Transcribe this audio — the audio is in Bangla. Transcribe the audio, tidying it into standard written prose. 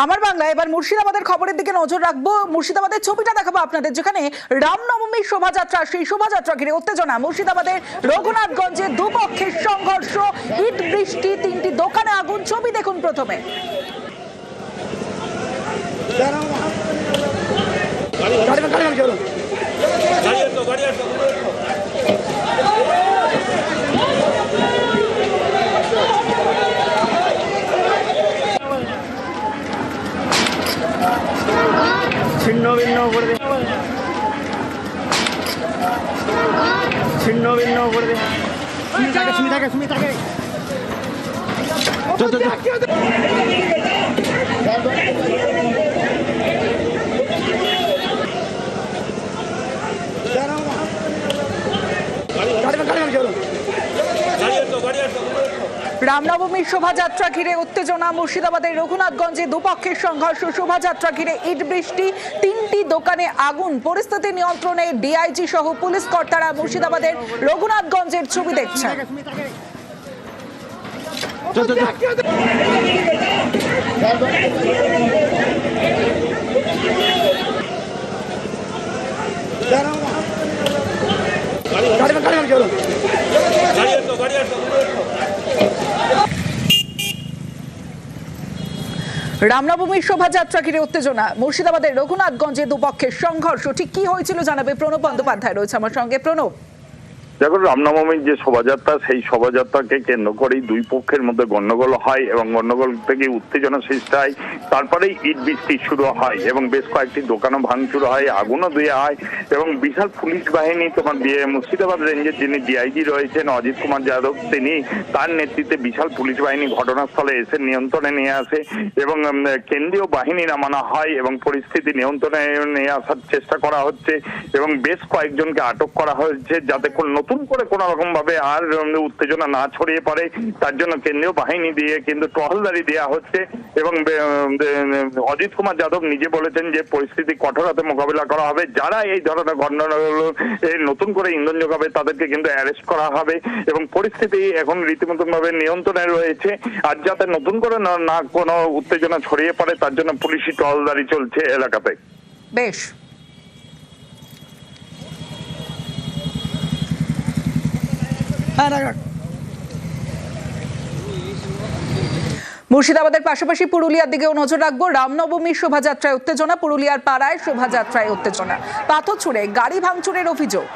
আমার বাংলা এবার মুর্শিদাবাদের খবরের দিকে নজর রাখবো। মুর্শিদাবাদের ছবিটা দেখাবো আপনাদের, যেখানে রামনবমীর শোভাযাত্রা, সেই শোভাযাত্রা ঘিরে উত্তেজনা। মুর্শিদাবাদের রঘুনাথগঞ্জে দুপক্ষের সংঘর্ষ, ইট বৃষ্টি, 3টি দোকানে আগুন। ছবি দেখুন প্রথমে। ছিন্ন ভিন্ন করে দে, ছিন্ন ভিন্ন করে দে। সুমিতাকে রামনবমীর শোভাযাত্রা ঘিরে উত্তেজনা। মুর্শিদাবাদের রঘুনাথগঞ্জে দুপক্ষের সংঘর্ষ, শোভাযাত্রা ঘিরে ইট বৃষ্টি, 3টি দোকানে আগুন। পরিস্থিতি নিয়ন্ত্রণে ডিআইজি সহ পুলিশ কর্তারা। মুর্শিদাবাদের রঘুনাথগঞ্জের ছবি দেখছেন। রামনবমীর শোভাযাত্রা ঘিরে উত্তেজনা। মুর্শিদাবাদের রঘুনাথগঞ্জে দুপক্ষের সংঘর্ষ, ঠিক কি হয়েছিল জানাবে প্রণব বন্দ্যোপাধ্যায় রয়েছে আমার সঙ্গে। প্রণব, দেখুন, রামনবমীর যে শোভাযাত্রা, সেই শোভাযাত্রাকে কেন্দ্র করেই দুই পক্ষের মধ্যে গন্ডগোল হয় এবং গন্ডগোল থেকে উত্তেজনা সৃষ্টি হয়। তারপরেই ইট বৃষ্টি শুরু হয় এবং বেশ কয়েকটি দোকানও ভাঙচুর হয়, আগুনও দেওয়া হয় এবং বিশাল পুলিশ বাহিনী, তোমার মুর্শিদাবাদ রেঞ্জের যিনি ডিআইজি রয়েছেন অজিত কুমার যাদব, তিনি তার নেতৃত্বে বিশাল পুলিশ বাহিনী ঘটনাস্থলে এসে নিয়ন্ত্রণে নিয়ে আসে এবং কেন্দ্রীয় বাহিনী নামানো হয় এবং পরিস্থিতি নিয়ন্ত্রণে নিয়ে আসার চেষ্টা করা হচ্ছে এবং বেশ কয়েকজনকে আটক করা হয়েছে, যাতে নতুন করে কোন রকম ভাবে আর উত্তেজনা না ছড়িয়ে পড়ে। তার জন্য কেন্দ্রীয় বাহিনী দিয়ে কিন্তু টহলদারি দেওয়া হচ্ছে এবং অজিত কুমার যাদব নিজে বলেছেন যে পরিস্থিতি কঠোরভাবে মোকাবিলা করা হবে। যারা এই ধরনের ঘটনাগুলো নতুন করে ইন্ধন যোগাবে তাদেরকে কিন্তু অ্যারেস্ট করা হবে এবং পরিস্থিতি এখন রীতিমতন ভাবে নিয়ন্ত্রণে রয়েছে। আর যাতে নতুন করে না কোনো উত্তেজনা ছড়িয়ে পড়ে তার জন্য পুলিশি টহলদারি চলছে এলাকাতে। বেশ। মুর্শিদাবাদের পাশাপাশি পুরুলিয়ার দিকেও নজর রাখবো। রামনবমীর শোভাযাত্রায় উত্তেজনা, পুরুলিয়ার পাড়ায় শোভাযাত্রায় উত্তেজনা। পাথর ছুঁড়ে গাড়ি ভাঙচুরের অভিযোগ।